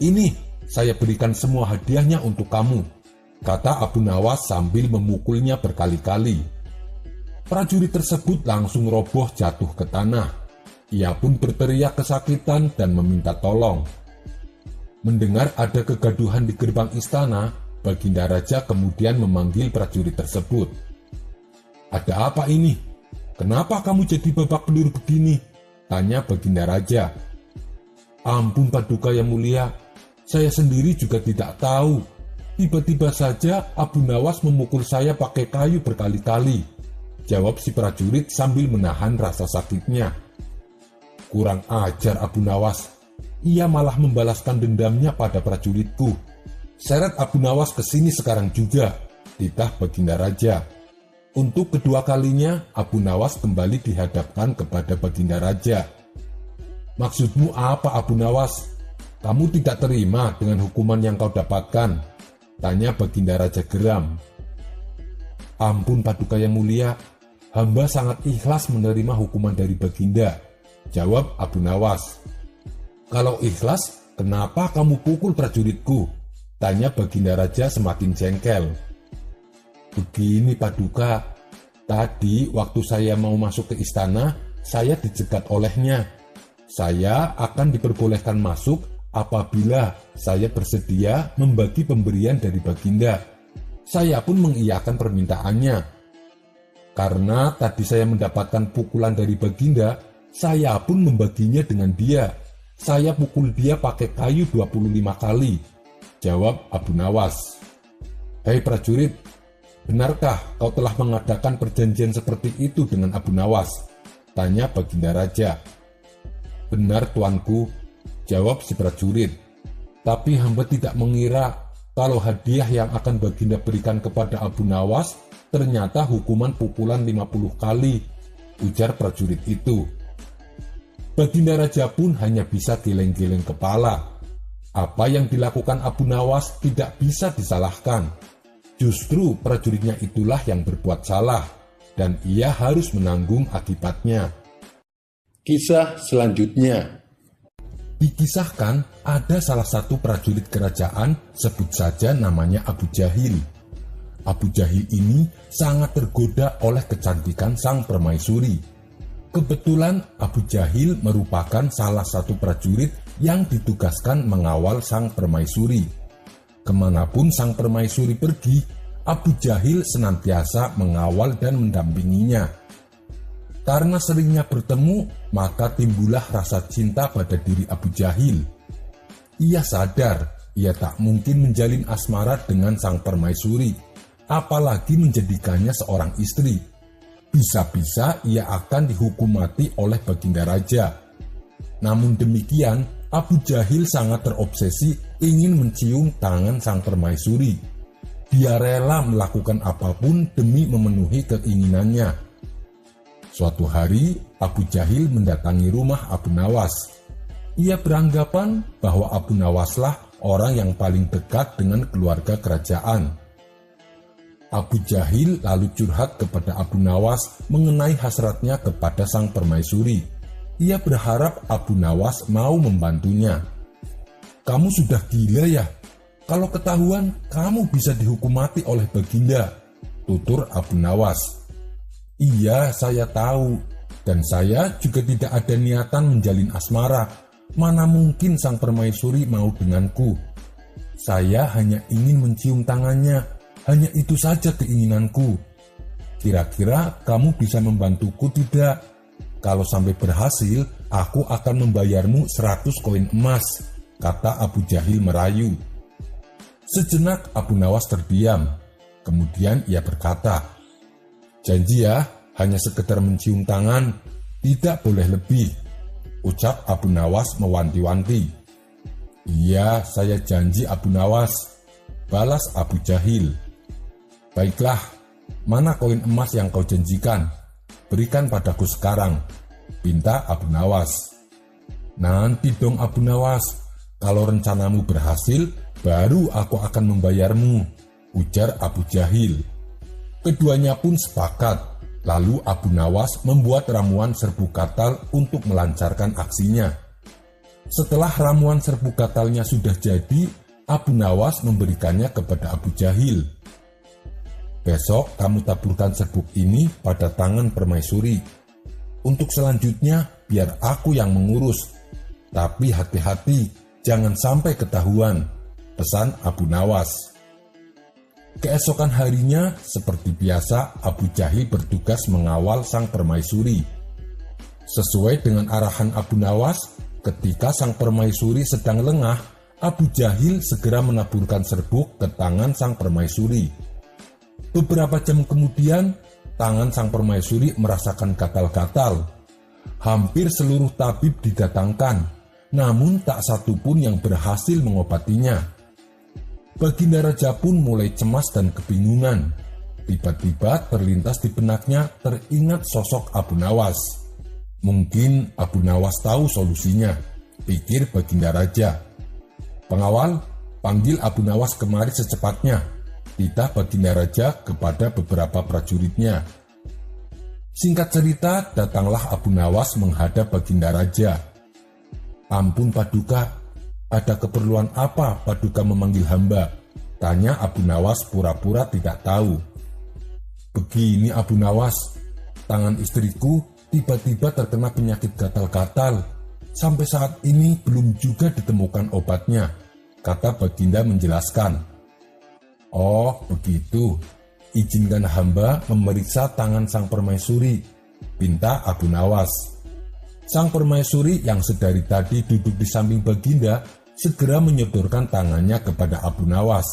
Ini, saya berikan semua hadiahnya untuk kamu, kata Abu Nawas sambil memukulnya berkali-kali. Prajurit tersebut langsung roboh jatuh ke tanah. Ia pun berteriak kesakitan dan meminta tolong. Mendengar ada kegaduhan di gerbang istana, Baginda Raja kemudian memanggil prajurit tersebut. Ada apa ini? Kenapa kamu jadi babak belur begini? Tanya Baginda Raja. Ampun Paduka yang mulia, saya sendiri juga tidak tahu. Tiba-tiba saja Abu Nawas memukul saya pakai kayu berkali-kali, jawab si prajurit sambil menahan rasa sakitnya. Kurang ajar Abu Nawas, ia malah membalaskan dendamnya pada prajuritku. Seret Abu Nawas ke sini sekarang juga, titah Baginda Raja. Untuk kedua kalinya, Abu Nawas kembali dihadapkan kepada Baginda Raja. Maksudmu apa Abu Nawas? Kamu tidak terima dengan hukuman yang kau dapatkan? Tanya Baginda Raja geram. Ampun Paduka yang mulia, hamba sangat ikhlas menerima hukuman dari Baginda, jawab Abu Nawas. Kalau ikhlas, kenapa kamu pukul prajuritku? Tanya Baginda Raja semakin jengkel. Begini Paduka, tadi waktu saya mau masuk ke istana, saya dicegat olehnya. Saya akan diperbolehkan masuk apabila saya bersedia membagi pemberian dari Baginda. Saya pun mengiyakan permintaannya. Karena tadi saya mendapatkan pukulan dari Baginda, saya pun membaginya dengan dia. Saya pukul dia pakai kayu 25 kali, jawab Abu Nawas. Hei prajurit, benarkah kau telah mengadakan perjanjian seperti itu dengan Abu Nawas? Tanya Baginda Raja. Benar tuanku, jawab si prajurit. Tapi hamba tidak mengira kalau hadiah yang akan Baginda berikan kepada Abu Nawas ternyata hukuman pukulan 50 kali, ujar prajurit itu. Baginda Raja pun hanya bisa geleng-geleng kepala. Apa yang dilakukan Abu Nawas tidak bisa disalahkan. Justru prajuritnya itulah yang berbuat salah, dan ia harus menanggung akibatnya. Kisah selanjutnya. Dikisahkan ada salah satu prajurit kerajaan, sebut saja namanya Abu Jahil. Abu Jahil ini sangat tergoda oleh kecantikan sang permaisuri. Kebetulan Abu Jahil merupakan salah satu prajurit yang ditugaskan mengawal sang permaisuri. Kemanapun sang permaisuri pergi, Abu Jahil senantiasa mengawal dan mendampinginya. Karena seringnya bertemu, maka timbullah rasa cinta pada diri Abu Jahil. Ia sadar ia tak mungkin menjalin asmara dengan sang permaisuri, apalagi menjadikannya seorang istri. Bisa-bisa ia akan dihukum mati oleh Baginda Raja. Namun demikian, Abu Jahil sangat terobsesi ingin mencium tangan sang permaisuri. Dia rela melakukan apapun demi memenuhi keinginannya. Suatu hari, Abu Jahil mendatangi rumah Abu Nawas. Ia beranggapan bahwa Abu Nawaslah orang yang paling dekat dengan keluarga kerajaan. Abu Jahil lalu curhat kepada Abu Nawas mengenai hasratnya kepada sang permaisuri. Ia berharap Abu Nawas mau membantunya. "Kamu sudah gila ya? Kalau ketahuan, kamu bisa dihukum mati oleh Baginda," tutur Abu Nawas. "Iya, saya tahu. Dan saya juga tidak ada niatan menjalin asmara. Mana mungkin sang permaisuri mau denganku. Saya hanya ingin mencium tangannya. Hanya itu saja keinginanku. Kira-kira kamu bisa membantuku tidak? Kalau sampai berhasil, aku akan membayarmu 100 koin emas," kata Abu Jahil merayu. Sejenak Abu Nawas terdiam. Kemudian ia berkata, "Janji ya, hanya sekedar mencium tangan, tidak boleh lebih," ucap Abu Nawas mewanti-wanti. "Iya, saya janji Abu Nawas," balas Abu Jahil. "Baiklah, mana koin emas yang kau janjikan? Berikan padaku sekarang," pinta Abu Nawas. "Nanti dong Abu Nawas, kalau rencanamu berhasil, baru aku akan membayarmu," ujar Abu Jahil. Keduanya pun sepakat. Lalu Abu Nawas membuat ramuan serbu katal untuk melancarkan aksinya. Setelah ramuan serbu katalnya sudah jadi, Abu Nawas memberikannya kepada Abu Jahil. "Besok kamu taburkan serbuk ini pada tangan permaisuri. Untuk selanjutnya biar aku yang mengurus. Tapi hati-hati, jangan sampai ketahuan," pesan Abu Nawas. Keesokan harinya, seperti biasa, Abu Jahil bertugas mengawal sang permaisuri. Sesuai dengan arahan Abu Nawas, ketika sang permaisuri sedang lengah, Abu Jahil segera menaburkan serbuk ke tangan sang permaisuri. Beberapa jam kemudian, tangan sang permaisuri merasakan gatal-gatal. Hampir seluruh tabib didatangkan, namun tak satu pun yang berhasil mengobatinya. Baginda Raja pun mulai cemas dan kebingungan. Tiba-tiba terlintas di benaknya teringat sosok Abu Nawas. Mungkin Abu Nawas tahu solusinya, pikir Baginda Raja. "Pengawal, panggil Abu Nawas kemari secepatnya," titah Baginda Raja kepada beberapa prajuritnya. Singkat cerita, datanglah Abu Nawas menghadap Baginda Raja. "Ampun Paduka, ada keperluan apa Paduka memanggil hamba?" tanya Abu Nawas pura-pura tidak tahu. "Begini Abu Nawas, tangan istriku tiba-tiba terkena penyakit gatal-gatal. Sampai saat ini belum juga ditemukan obatnya," kata Baginda menjelaskan. "Oh begitu, izinkan hamba memeriksa tangan sang permaisuri," pinta Abu Nawas. Sang permaisuri yang sedari tadi duduk di samping Baginda segera menyodorkan tangannya kepada Abu Nawas.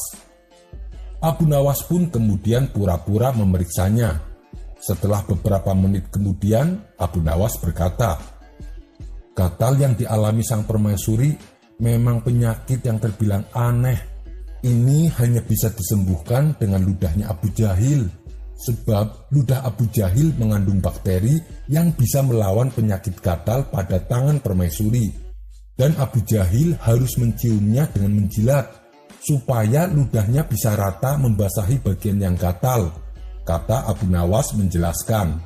Abu Nawas pun kemudian pura-pura memeriksanya. Setelah beberapa menit kemudian, Abu Nawas berkata, "Gatal yang dialami sang permaisuri memang penyakit yang terbilang aneh. Ini hanya bisa disembuhkan dengan ludahnya Abu Jahil, sebab ludah Abu Jahil mengandung bakteri yang bisa melawan penyakit gatal pada tangan permaisuri. Dan Abu Jahil harus menciumnya dengan menjilat, supaya ludahnya bisa rata membasahi bagian yang gatal," kata Abu Nawas menjelaskan.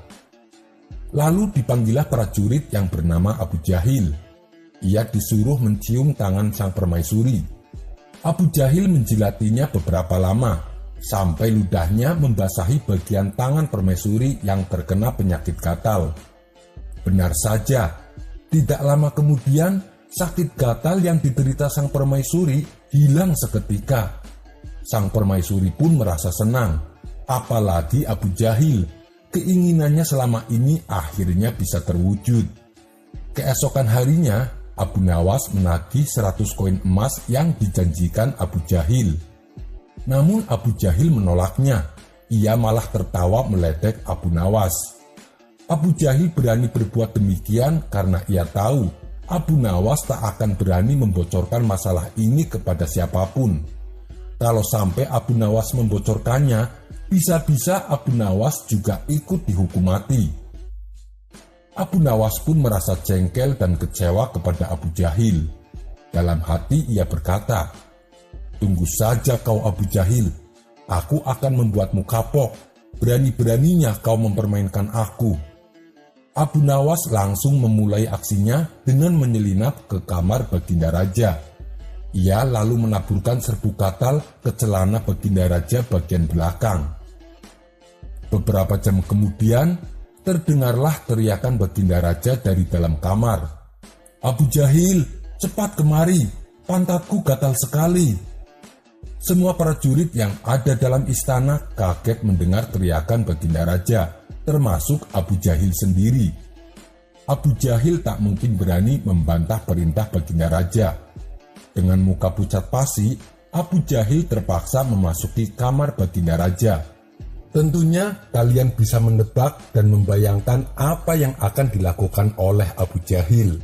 Lalu dipanggillah prajurit yang bernama Abu Jahil. Ia disuruh mencium tangan sang permaisuri. Abu Jahil menjilatinya beberapa lama, sampai ludahnya membasahi bagian tangan permaisuri yang terkena penyakit gatal. Benar saja, tidak lama kemudian sakit gatal yang diderita sang permaisuri hilang seketika. Sang permaisuri pun merasa senang, apalagi Abu Jahil. Keinginannya selama ini akhirnya bisa terwujud. Keesokan harinya, Abu Nawas menagih 100 koin emas yang dijanjikan Abu Jahil. Namun Abu Jahil menolaknya. Ia malah tertawa meledek Abu Nawas. Abu Jahil berani berbuat demikian karena ia tahu Abu Nawas tak akan berani membocorkan masalah ini kepada siapapun. Kalau sampai Abu Nawas membocorkannya, bisa-bisa Abu Nawas juga ikut dihukum mati. Abu Nawas pun merasa jengkel dan kecewa kepada Abu Jahil. Dalam hati ia berkata, "Tunggu saja kau Abu Jahil, aku akan membuatmu kapok. Berani-beraninya kau mempermainkan aku." Abu Nawas langsung memulai aksinya dengan menyelinap ke kamar Baginda Raja. Ia lalu menaburkan serbuk katal ke celana Baginda Raja bagian belakang. Beberapa jam kemudian, terdengarlah teriakan Baginda Raja dari dalam kamar. "Abu Jahil, cepat kemari, pantatku gatal sekali." Semua prajurit yang ada dalam istana kaget mendengar teriakan Baginda Raja, termasuk Abu Jahil sendiri. Abu Jahil tak mungkin berani membantah perintah Baginda Raja. Dengan muka pucat pasi, Abu Jahil terpaksa memasuki kamar Baginda Raja. Tentunya kalian bisa menebak dan membayangkan apa yang akan dilakukan oleh Abu Jahil.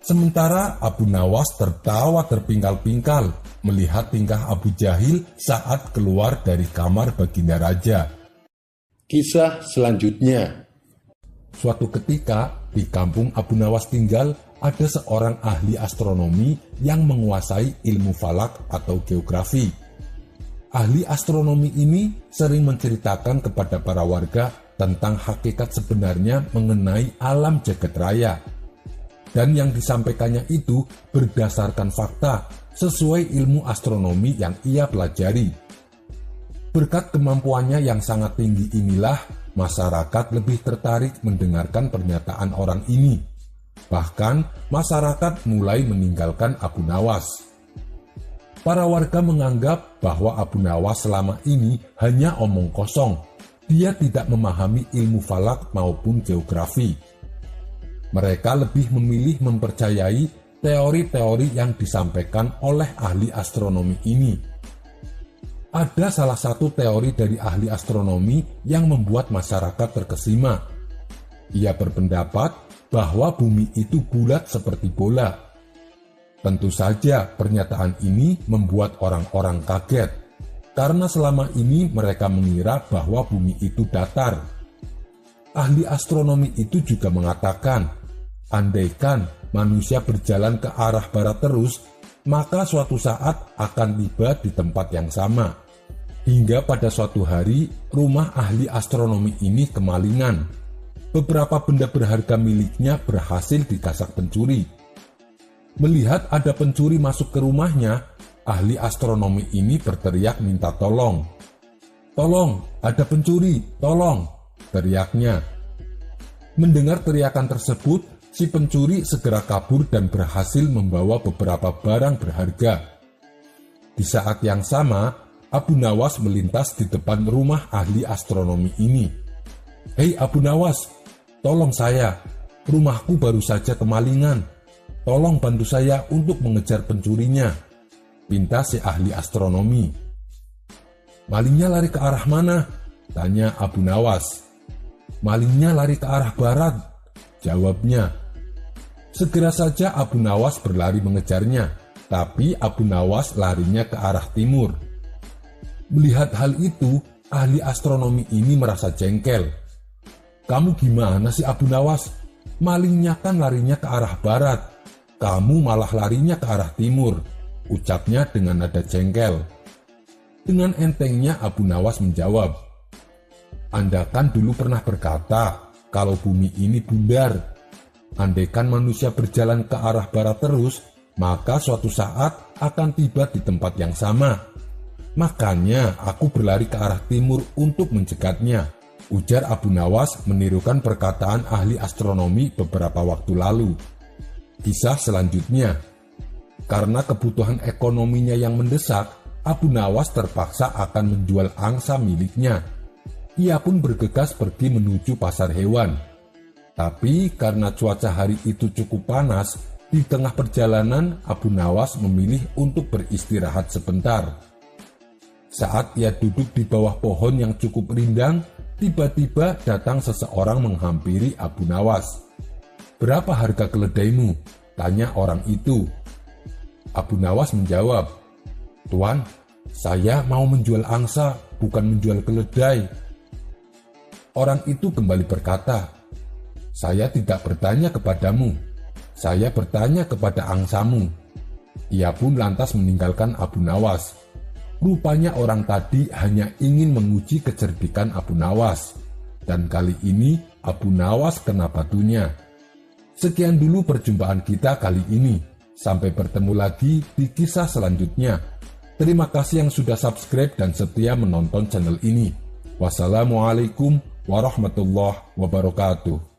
Sementara Abu Nawas tertawa terpingkal-pingkal melihat tingkah Abu Jahil saat keluar dari kamar Baginda Raja. Kisah selanjutnya. Suatu ketika, di kampung Abu Nawas tinggal, ada seorang ahli astronomi yang menguasai ilmu falak atau geografi. Ahli astronomi ini sering menceritakan kepada para warga tentang hakikat sebenarnya mengenai alam jagat raya. Dan yang disampaikannya itu berdasarkan fakta, sesuai ilmu astronomi yang ia pelajari. Berkat kemampuannya yang sangat tinggi inilah, masyarakat lebih tertarik mendengarkan pernyataan orang ini. Bahkan, masyarakat mulai meninggalkan Abu Nawas. Para warga menganggap bahwa Abu Nawas selama ini hanya omong kosong. Dia tidak memahami ilmu falak maupun geografi. Mereka lebih memilih mempercayai teori-teori yang disampaikan oleh ahli astronomi ini. Ada salah satu teori dari ahli astronomi yang membuat masyarakat terkesima. Ia berpendapat bahwa bumi itu bulat seperti bola. Tentu saja pernyataan ini membuat orang-orang kaget, karena selama ini mereka mengira bahwa bumi itu datar. Ahli astronomi itu juga mengatakan, andaikan manusia berjalan ke arah barat terus, maka suatu saat akan tiba di tempat yang sama. Hingga pada suatu hari, rumah ahli astronomi ini kemalingan. Beberapa benda berharga miliknya berhasil dikasak pencuri. Melihat ada pencuri masuk ke rumahnya, ahli astronomi ini berteriak minta tolong. "Tolong, ada pencuri, tolong!" teriaknya. Mendengar teriakan tersebut, si pencuri segera kabur dan berhasil membawa beberapa barang berharga. Di saat yang sama, Abu Nawas melintas di depan rumah ahli astronomi ini. "Hei Abu Nawas, tolong saya, rumahku baru saja kemalingan. Tolong bantu saya untuk mengejar pencurinya," pinta si ahli astronomi. "Malingnya lari ke arah mana?" tanya Abu Nawas. "Malingnya lari ke arah barat," jawabnya. Segera saja Abu Nawas berlari mengejarnya, tapi Abu Nawas larinya ke arah timur. Melihat hal itu, ahli astronomi ini merasa jengkel. "Kamu gimana sih Abu Nawas? Malingnya kan larinya ke arah barat. Kamu malah larinya ke arah timur," ucapnya dengan nada jengkel. Dengan entengnya Abu Nawas menjawab, "Anda kan dulu pernah berkata kalau bumi ini bundar. Andaikan manusia berjalan ke arah barat terus, maka suatu saat akan tiba di tempat yang sama. Makanya aku berlari ke arah timur untuk mencegatnya," ujar Abu Nawas menirukan perkataan ahli astronomi beberapa waktu lalu. Kisah selanjutnya. Karena kebutuhan ekonominya yang mendesak, Abu Nawas terpaksa akan menjual angsa miliknya. Ia pun bergegas pergi menuju pasar hewan. Tapi karena cuaca hari itu cukup panas, di tengah perjalanan Abu Nawas memilih untuk beristirahat sebentar. Saat ia duduk di bawah pohon yang cukup rindang, Tiba-tiba datang seseorang menghampiri Abu Nawas. "Berapa harga keledaimu?" tanya orang itu. Abu Nawas menjawab, "Tuan, saya mau menjual angsa, bukan menjual keledai." Orang itu kembali berkata, "Saya tidak bertanya kepadamu, saya bertanya kepada angsamu." Ia pun lantas meninggalkan Abu Nawas. Rupanya orang tadi hanya ingin menguji kecerdikan Abu Nawas, dan kali ini Abu Nawas kena batunya. Sekian dulu perjumpaan kita kali ini. Sampai bertemu lagi di kisah selanjutnya. Terima kasih yang sudah subscribe dan setia menonton channel ini. Wassalamualaikum warahmatullahi wabarakatuh.